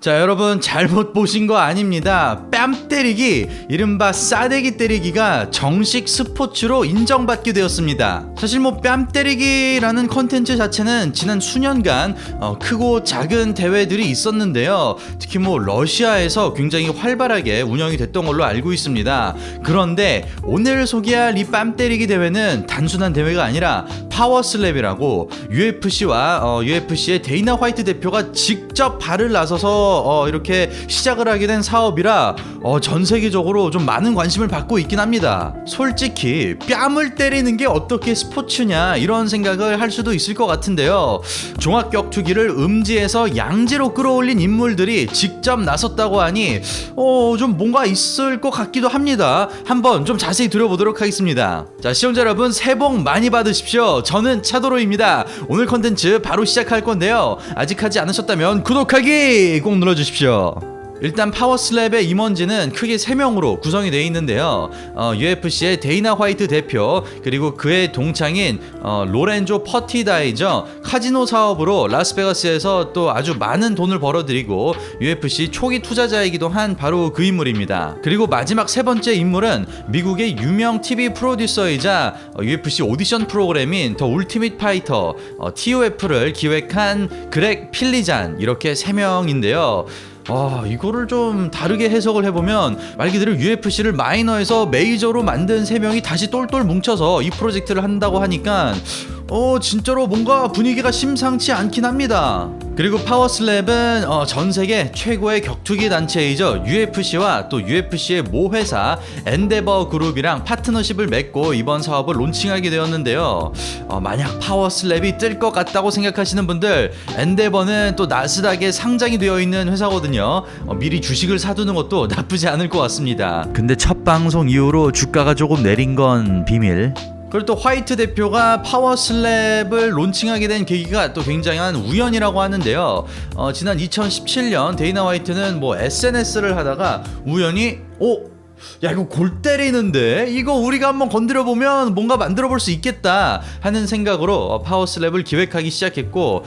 자, 여러분 잘못 보신 거 아닙니다. 뺨 때리기, 이른바 싸대기 때리기가 정식 스포츠로 인정받게 되었습니다. 사실 뭐 뺨 때리기라는 컨텐츠 자체는 지난 수년간 크고 작은 대회들이 있었는데요. 특히 뭐 러시아에서 굉장히 활발하게 운영이 됐던 걸로 알고 있습니다. 그런데 오늘 소개할 이 뺨 때리기 대회는 단순한 대회가 아니라 파워슬랩이라고 UFC의 데이나 화이트 대표가 직접 발을 나서서 이렇게 시작을 하게 된 사업이라 전 세계적으로 좀 많은 관심을 받고 있긴 합니다. 솔직히 뺨을 때리는 게 어떻게 스포츠냐 이런 생각을 할 수도 있을 것 같은데요. 종합격투기를 음지에서 양지로 끌어올린 인물들이 직접 나섰다고 하니 좀 뭔가 있을 것 같기도 합니다. 한번 좀 자세히 들어보도록 하겠습니다. 자, 시청자 여러분 새해 복 많이 받으십시오. 저는 차도로입니다. 오늘 컨텐츠 바로 시작할 건데요. 아직 하지 않으셨다면 구독하기 꼭 눌러주십시오. 일단 파워슬랩의 임원진은 크게 3명으로 구성이 되어 있는데요. UFC의 데이나 화이트 대표, 그리고 그의 동창인 로렌조 퍼티다이저, 카지노 사업으로 라스베가스에서 또 아주 많은 돈을 벌어들이고 UFC 초기 투자자이기도 한 바로 그 인물입니다. 그리고 마지막 세 번째 인물은 미국의 유명 TV 프로듀서이자 UFC 오디션 프로그램인 더 울티밋 파이터 TOF를 기획한 그렉 필리잔, 이렇게 3명인데요. 이거를 좀 다르게 해석을 해보면 말 그대로 UFC를 마이너에서 메이저로 만든 3명이 다시 똘똘 뭉쳐서 이 프로젝트를 한다고 하니까 진짜로 뭔가 분위기가 심상치 않긴 합니다. 그리고 파워슬랩은 전 세계 최고의 격투기 단체이죠. UFC와 또 UFC의 모 회사 엔데버 그룹이랑 파트너십을 맺고 이번 사업을 론칭하게 되었는데요. 만약 파워슬랩이 뜰 것 같다고 생각하시는 분들, 엔데버는 또 나스닥에 상장이 되어 있는 회사거든요. 미리 주식을 사두는 것도 나쁘지 않을 것 같습니다. 근데 첫 방송 이후로 주가가 조금 내린 건 비밀. 그리고 또 화이트 대표가 파워슬랩을 론칭하게 된 계기가 또 굉장한 우연이라고 하는데요. 지난 2017년 데이나 화이트는 뭐 SNS를 하다가 우연히 야, 이거 골 때리는데 이거 우리가 한번 건드려보면 뭔가 만들어볼 수 있겠다 하는 생각으로 파워슬랩을 기획하기 시작했고,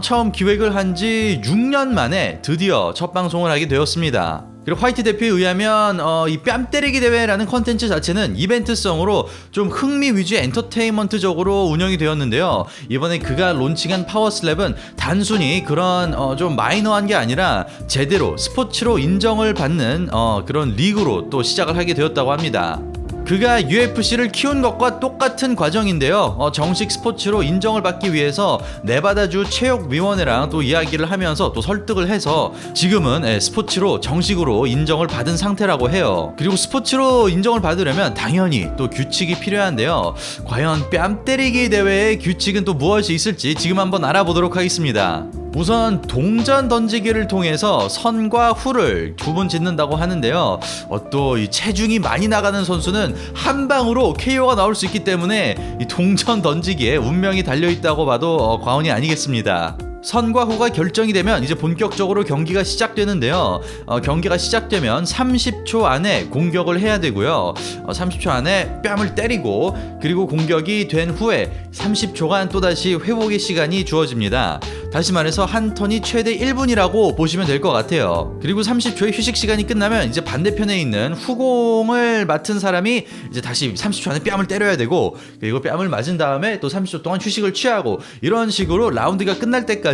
처음 기획을 한 지 6년 만에 드디어 첫 방송을 하게 되었습니다. 그리고 화이트 대표에 의하면 이 뺨 때리기 대회라는 컨텐츠 자체는 이벤트성으로 좀 흥미 위주의 엔터테인먼트적으로 운영이 되었는데요. 이번에 그가 론칭한 파워슬랩은 단순히 그런 좀 마이너한 게 아니라 제대로 스포츠로 인정을 받는 그런 리그로 또 시작을 하게 되었다고 합니다. 그가 UFC를 키운 것과 똑같은 과정인데요. 정식 스포츠로 인정을 받기 위해서 네바다주 체육위원회랑 또 이야기를 하면서 또 설득을 해서 지금은 스포츠로 정식으로 인정을 받은 상태라고 해요. 그리고 스포츠로 인정을 받으려면 당연히 또 규칙이 필요한데요. 과연 뺨 때리기 대회의 규칙은 또 무엇이 있을지 지금 한번 알아보도록 하겠습니다. 우선 동전 던지기를 통해서 선과 후를 구분 짓는다고 하는데요. 또 이 체중이 많이 나가는 선수는 한 방으로 KO가 나올 수 있기 때문에 이 동전 던지기에 운명이 달려있다고 봐도 과언이 아니겠습니다. 선과 후가 결정이 되면 이제 본격적으로 경기가 시작되는데요. 경기가 시작되면 30초 안에 공격을 해야 되고요. 30초 안에 뺨을 때리고, 그리고 공격이 된 후에 30초간 또다시 회복의 시간이 주어집니다. 다시 말해서 한 턴이 최대 1분이라고 보시면 될 것 같아요. 그리고 30초의 휴식 시간이 끝나면 이제 반대편에 있는 후공을 맡은 사람이 이제 다시 30초 안에 뺨을 때려야 되고, 그리고 뺨을 맞은 다음에 또 30초 동안 휴식을 취하고, 이런 식으로 라운드가 끝날 때까지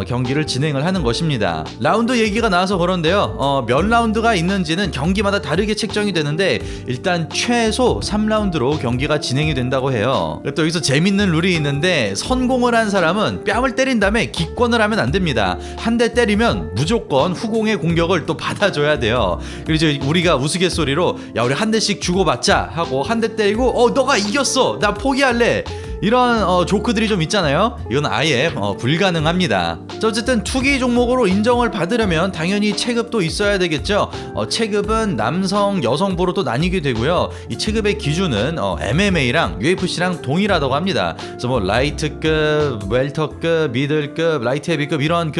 경기를 진행을 하는 것입니다. 라운드 얘기가 나와서 그런데요. 몇 라운드가 있는지는 경기마다 다르게 책정이 되는데 일단 최소 3라운드로 경기가 진행이 된다고 해요. 또 여기서 재밌는 룰이 있는데, 선공을 한 사람은 뺨을 때린 다음에 기권을 하면 안 됩니다. 한 대 때리면 무조건 후공의 공격을 또 받아줘야 돼요. 그리고 이제 우리가 우스갯소리로 야, 우리 한 대씩 주고받자 하고 한 대 때리고 너가 이겼어, 나 포기할래, 이런 조크들이 좀 있잖아요. 이건 아예 불가능합니다. 어쨌든 투기 종목으로 인정을 받으려면 당연히 체급도 있어야 되겠죠. 체급은 남성, 여성부로 또 나뉘게 되고요. 이 체급의 기준은 MMA랑 UFC랑 동일하다고 합니다. 그래서 뭐 라이트급, 웰터급, 미들급, 라이트 헤비급 이런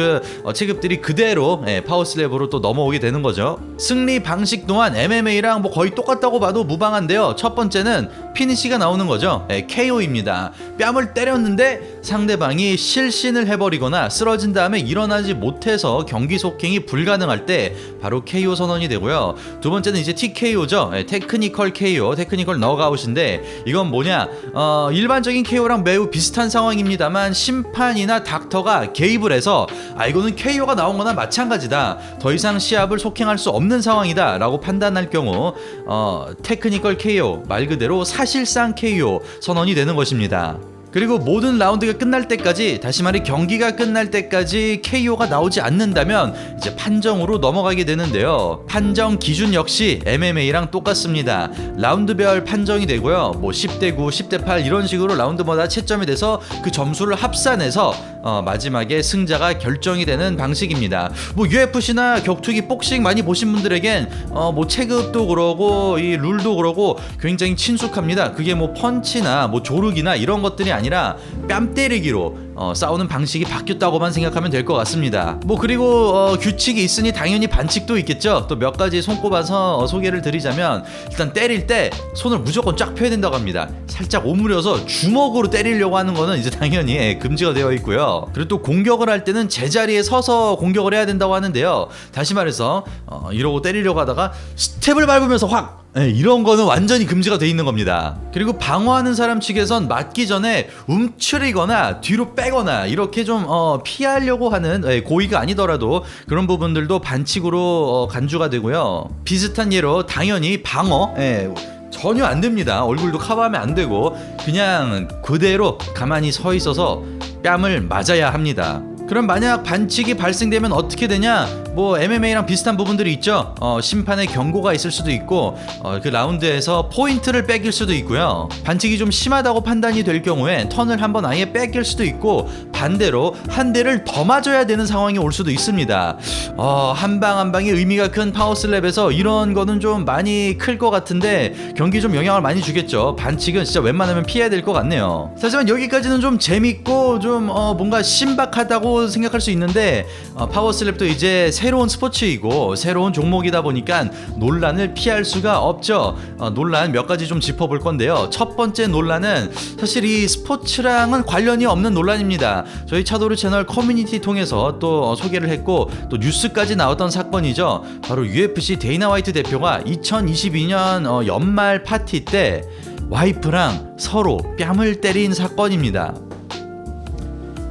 체급들이 그대로 파워슬랩으로 또 넘어오게 되는 거죠. 승리 방식 또한 MMA랑 뭐 거의 똑같다고 봐도 무방한데요. 첫 번째는 피니시가 나오는 거죠. KO입니다. 뺨을 때렸는데 상대방이 실신을 해버리거나 쓰러진 다음에 일어나지 못해서 경기 속행이 불가능할 때 바로 KO 선언이 되고요. 두 번째는 이제 TKO죠. 테크니컬 KO, 테크니컬 너그아웃인데 이건 뭐냐, 일반적인 KO랑 매우 비슷한 상황입니다만 심판이나 닥터가 개입을 해서 이거는 KO가 나온 거나 마찬가지다, 더 이상 시합을 속행할 수 없는 상황이다 라고 판단할 경우 테크니컬 KO, 말 그대로 사실상 KO 선언이 되는 것입니다. 그리고 모든 라운드가 끝날 때까지, 다시 말해 경기가 끝날 때까지 KO가 나오지 않는다면 이제 판정으로 넘어가게 되는데요. 판정 기준 역시 MMA랑 똑같습니다. 라운드별 판정이 되고요. 뭐 10대 9, 10대 8 이런 식으로 라운드마다 채점이 돼서 그 점수를 합산해서 마지막에 승자가 결정이 되는 방식입니다. 뭐 UFC나 격투기, 복싱 많이 보신 분들에겐 뭐 체급도 그러고 이 룰도 그러고 굉장히 친숙합니다. 그게 뭐 펀치나 뭐 조르기나 이런 것들이 아니라 뺨 때리기로 싸우는 방식이 바뀌었다고만 생각하면 될 것 같습니다. 뭐 그리고 규칙이 있으니 당연히 반칙도 있겠죠. 또 몇 가지 손꼽아서 소개를 드리자면, 일단 때릴 때 손을 무조건 쫙 펴야 된다고 합니다. 살짝 오므려서 주먹으로 때리려고 하는 거는 이제 당연히 금지가 되어 있고요. 그리고 또 공격을 할 때는 제자리에 서서 공격을 해야 된다고 하는데요. 다시 말해서 이러고 때리려고 하다가 스텝을 밟으면서 확, 이런 거는 완전히 금지가 돼 있는 겁니다. 그리고 방어하는 사람 측에선 맞기 전에 움츠리거나 뒤로 빼거나 이렇게 좀 피하려고 하는, 고의가 아니더라도 그런 부분들도 반칙으로 간주가 되고요. 비슷한 예로 당연히 방어, 전혀 안 됩니다. 얼굴도 커버하면 안 되고 그냥 그대로 가만히 서 있어서 뺨을 맞아야 합니다. 그럼 만약 반칙이 발생되면 어떻게 되냐? 뭐 MMA랑 비슷한 부분들이 있죠. 심판의 경고가 있을 수도 있고 그 라운드에서 포인트를 뺏길 수도 있고요. 반칙이 좀 심하다고 판단이 될 경우에 턴을 한번 아예 뺏길 수도 있고, 반대로 한 대를 더 맞아야 되는 상황이 올 수도 있습니다. 한 방 한 방이 의미가 큰 파워슬랩에서 이런 거는 좀 많이 클 것 같은데 경기에 좀 영향을 많이 주겠죠. 반칙은 진짜 웬만하면 피해야 될 것 같네요. 하지만 여기까지는 좀 재밌고 좀 뭔가 신박하다고 생각할 수 있는데, 파워슬랩도 이제 새로운 스포츠이고 새로운 종목이다 보니까 논란을 피할 수가 없죠. 논란 몇 가지 좀 짚어볼 건데요. 첫 번째 논란은 사실 이 스포츠랑은 관련이 없는 논란입니다. 저희 차도르 채널 커뮤니티 통해서 또 소개를 했고 또 뉴스까지 나왔던 사건이죠. 바로 UFC 데이나 화이트 대표가 2022년 연말 파티 때 와이프랑 서로 뺨을 때린 사건입니다.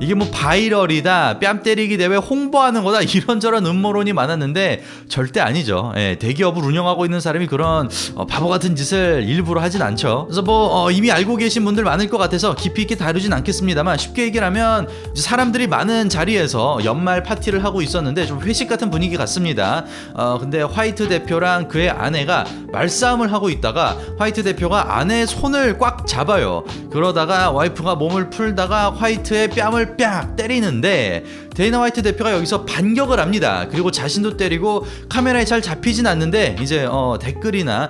이게 뭐 바이럴이다, 뺨 때리기 대회 홍보하는 거다, 이런저런 음모론이 많았는데 절대 아니죠. 대기업을 운영하고 있는 사람이 그런 바보 같은 짓을 일부러 하진 않죠. 그래서 뭐 이미 알고 계신 분들 많을 것 같아서 깊이 있게 다루진 않겠습니다만, 쉽게 얘기를 하면 사람들이 많은 자리에서 연말 파티를 하고 있었는데 좀 회식 같은 분위기 같습니다. 근데 화이트 대표랑 그의 아내가 말싸움을 하고 있다가 화이트 대표가 아내의 손을 꽉 잡아요. 그러다가 와이프가 몸을 풀다가 화이트의 뺨을 뺨 때리는데 데이나 화이트 대표가 여기서 반격을 합니다. 그리고 자신도 때리고 카메라에 잘 잡히진 않는데 이제 댓글이나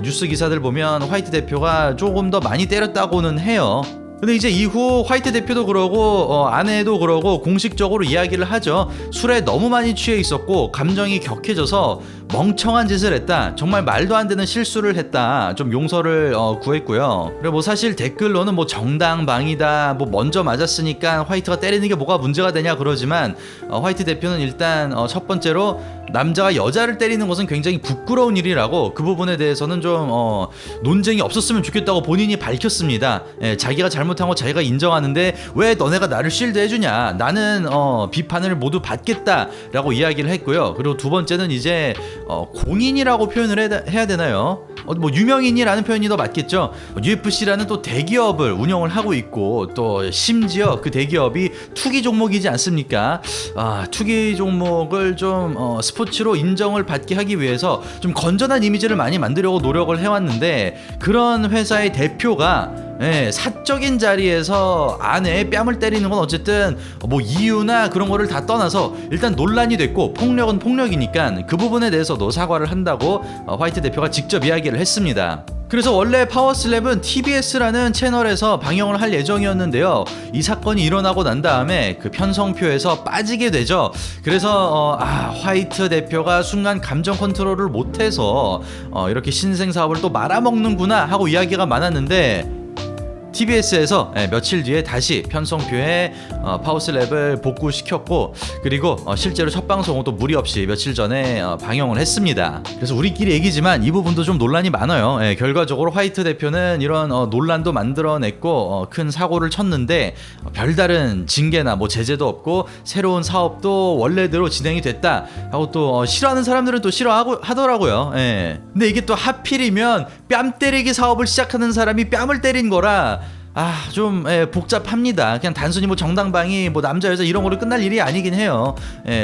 뉴스 기사들 보면 화이트 대표가 조금 더 많이 때렸다고는 해요. 근데 이제 이후 화이트 대표도 그러고 아내도 그러고 공식적으로 이야기를 하죠. 술에 너무 많이 취해 있었고 감정이 격해져서 멍청한 짓을 했다, 정말 말도 안 되는 실수를 했다, 좀 용서를 구했고요. 그리고 뭐 사실 댓글로는 뭐 정당방위다, 뭐 먼저 맞았으니까 화이트가 때리는 게 뭐가 문제가 되냐 그러지만, 화이트 대표는 일단 첫 번째로 남자가 여자를 때리는 것은 굉장히 부끄러운 일이라고, 그 부분에 대해서는 좀 논쟁이 없었으면 좋겠다고 본인이 밝혔습니다. 자기가 잘못한 거 자기가 인정하는데 왜 너네가 나를 쉴드 해주냐, 나는 비판을 모두 받겠다라고 이야기를 했고요. 그리고 두 번째는 이제 공인이라고 표현을 해야 되나요? 뭐 유명인이라는 표현이 더 맞겠죠. UFC라는 또 대기업을 운영을 하고 있고 또 심지어 그 대기업이 투기 종목이지 않습니까? 투기 종목을 좀 스포츠로 인정을 받게 하기 위해서 좀 건전한 이미지를 많이 만들려고 노력을 해왔는데, 그런 회사의 대표가 사적인 자리에서 아내의 뺨을 때리는 건 어쨌든 뭐 이유나 그런 거를 다 떠나서 일단 논란이 됐고, 폭력은 폭력이니까 그 부분에 대해서도 사과를 한다고 화이트 대표가 직접 이야기를 했습니다. 그래서 원래 파워슬랩은 TBS라는 채널에서 방영을 할 예정이었는데요. 이 사건이 일어나고 난 다음에 그 편성표에서 빠지게 되죠. 그래서 화이트 대표가 순간 감정 컨트롤을 못해서 이렇게 신생 사업을 또 말아먹는구나 하고 이야기가 많았는데, TBS에서 며칠 뒤에 다시 편성표에 파워슬랩을 복구시켰고, 그리고 실제로 첫 방송도 무리 없이 며칠 전에 방영을 했습니다. 그래서 우리끼리 얘기지만 이 부분도 좀 논란이 많아요. 결과적으로 화이트 대표는 이런 논란도 만들어냈고 큰 사고를 쳤는데 별다른 징계나 뭐 제재도 없고 새로운 사업도 원래대로 진행이 됐다 하고 또 싫어하는 사람들은 또 싫어하고 하더라고요. 근데 이게 또 하필이면 뺨 때리기 사업을 시작하는 사람이 뺨을 때린 거라 좀 복잡합니다. 그냥 단순히 뭐 정당방위 뭐 남자 여자 이런 거로 끝날 일이 아니긴 해요.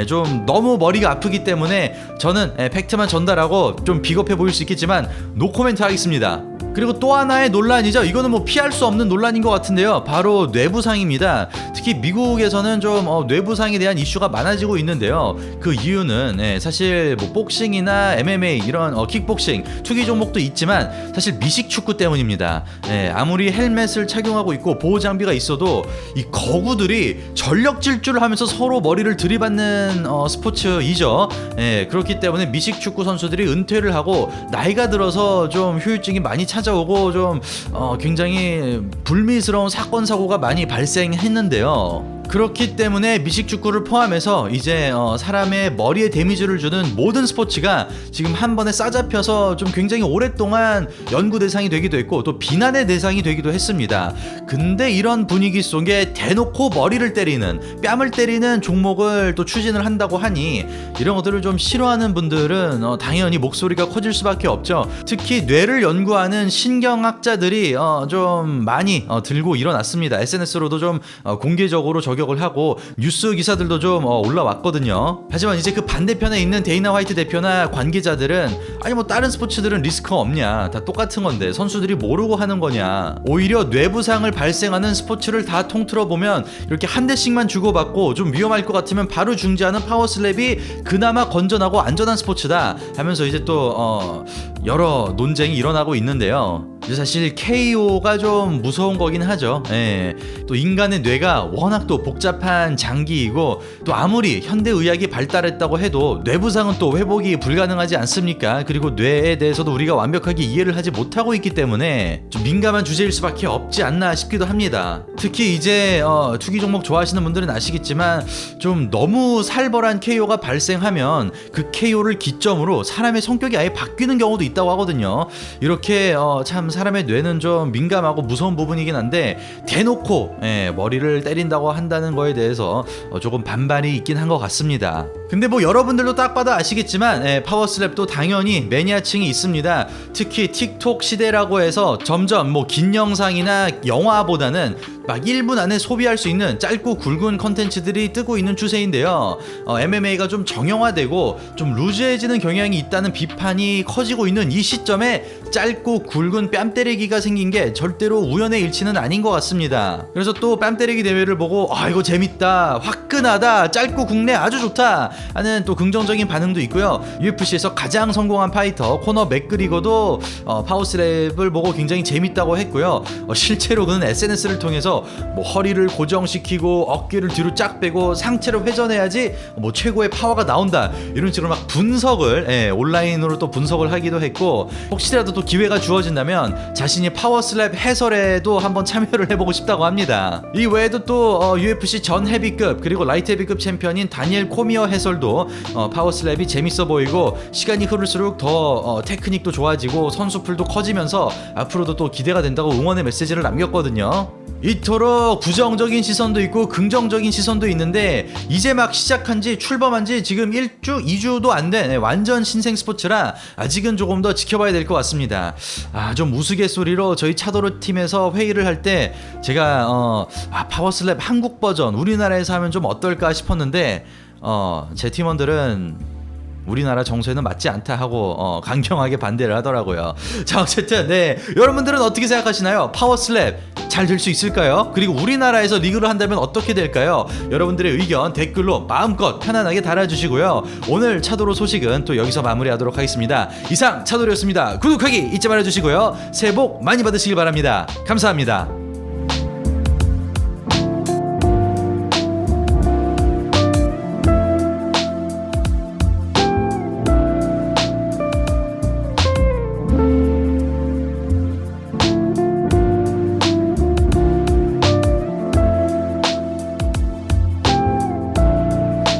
좀 너무 머리가 아프기 때문에 저는 팩트만 전달하고 좀 비겁해 보일 수 있겠지만 노코멘트 하겠습니다. 그리고 또 하나의 논란이죠. 이거는 뭐 피할 수 없는 논란인 것 같은데요. 바로 뇌부상입니다. 특히 미국에서는 좀 뇌부상에 대한 이슈가 많아지고 있는데요. 그 이유는 사실 뭐 복싱이나 MMA 이런 킥복싱, 투기 종목도 있지만 사실 미식축구 때문입니다. 아무리 헬멧을 착용하고 있고 보호 장비가 있어도 이 거구들이 전력 질주를 하면서 서로 머리를 들이받는 스포츠이죠. 그렇기 때문에 미식축구 선수들이 은퇴를 하고 나이가 들어서 좀 후유증이 많이 찾아오고 좀 굉장히 불미스러운 사건 사고가 많이 발생했는데요. 그렇기 때문에 미식축구를 포함해서 이제 사람의 머리에 데미지를 주는 모든 스포츠가 지금 한 번에 싸잡혀서 좀 굉장히 오랫동안 연구 대상이 되기도 했고 또 비난의 대상이 되기도 했습니다. 근데 이런 분위기 속에 대놓고 머리를 때리는, 뺨을 때리는 종목을 또 추진을 한다고 하니 이런 것들을 좀 싫어하는 분들은 당연히 목소리가 커질 수밖에 없죠. 특히 뇌를 연구하는 신경학자들이 좀 많이 들고 일어났습니다. SNS로도 좀 공개적으로 저격을 하고 뉴스 기사들도 좀 올라왔거든요. 하지만 이제 그 반대편에 있는 데이나 화이트 대표나 관계자들은 아니 뭐 다른 스포츠들은 리스크가 없냐, 다 똑같은 건데 선수들이 모르고 하는 거냐, 오히려 뇌부상을 발생하는 스포츠를 다 통틀어 보면 이렇게 한 대씩만 주고받고 좀 위험할 것 같으면 바로 중지하는 파워슬랩이 그나마 건전하고 안전한 스포츠다 하면서 이제 또 여러 논쟁이 일어나고 있는데요. 사실 KO가 좀 무서운 거긴 하죠. 또 인간의 뇌가 워낙 또 복잡한 장기이고 또 아무리 현대의학이 발달했다고 해도 뇌부상은 또 회복이 불가능하지 않습니까? 그리고 뇌에 대해서도 우리가 완벽하게 이해를 하지 못하고 있기 때문에 좀 민감한 주제일 수밖에 없지 않나 싶기도 합니다. 특히 이제 투기 종목 좋아하시는 분들은 아시겠지만 좀 너무 살벌한 KO가 발생하면 그 KO를 기점으로 사람의 성격이 아예 바뀌는 경우도 있다고 하거든요. 이렇게 참 사람의 뇌는 좀 민감하고 무서운 부분이긴 한데 대놓고 머리를 때린다고 한다는 거에 대해서 조금 반발이 있긴 한 것 같습니다. 근데 뭐 여러분들도 딱 봐도 아시겠지만 파워슬랩도 당연히 매니아층이 있습니다. 특히 틱톡 시대라고 해서 점점 뭐 긴 영상이나 영화보다는 막 1분 안에 소비할 수 있는 짧고 굵은 컨텐츠들이 뜨고 있는 추세인데요. MMA가 좀 정형화되고 좀 루즈해지는 경향이 있다는 비판이 커지고 있는 이 시점에 짧고 굵은 뺨 때리기가 생긴 게 절대로 우연의 일치는 아닌 것 같습니다. 그래서 또 뺨 때리기 대회를 보고 이거 재밌다, 화끈하다, 짧고 굵네 아주 좋다 하는 또 긍정적인 반응도 있고요. UFC에서 가장 성공한 파이터 코너 맥그리거도 파워슬랩을 보고 굉장히 재밌다고 했고요. 실제로 그는 SNS를 통해서 뭐 허리를 고정시키고 어깨를 뒤로 쫙 빼고 상체를 회전해야지 뭐 최고의 파워가 나온다 이런 식으로 막 분석을 온라인으로 또 분석을 하기도 했고, 혹시라도 또 기회가 주어진다면 자신이 파워슬랩 해설에도 한번 참여를 해보고 싶다고 합니다. 이 외에도 또 UFC 전 헤비급 그리고 라이트 헤비급 챔피언인 다니엘 코미어 해설도 파워슬랩이 재밌어 보이고 시간이 흐를수록 더 테크닉도 좋아지고 선수풀도 커지면서 앞으로도 또 기대가 된다고 응원의 메시지를 남겼거든요. 이토록 부정적인 시선도 있고 긍정적인 시선도 있는데 이제 막 시작한지 출범한지 지금 1주, 2주도 안 된 완전 신생 스포츠라 아직은 조금 더 지켜봐야 될 것 같습니다. 좀 우스갯소리로 저희 차도로 팀에서 회의를 할 때 제가 파워슬랩 한국 버전 우리나라에서 하면 좀 어떨까 싶었는데 제 팀원들은 우리나라 정서에는 맞지 않다 하고 강경하게 반대를 하더라고요. 자, 어쨌든 여러분들은 어떻게 생각하시나요? 파워슬랩 잘 될 수 있을까요? 그리고 우리나라에서 리그를 한다면 어떻게 될까요? 여러분들의 의견 댓글로 마음껏 편안하게 달아주시고요. 오늘 차도로 소식은 또 여기서 마무리하도록 하겠습니다. 이상 차도로였습니다. 구독하기 잊지 말아주시고요. 새해 복 많이 받으시길 바랍니다. 감사합니다.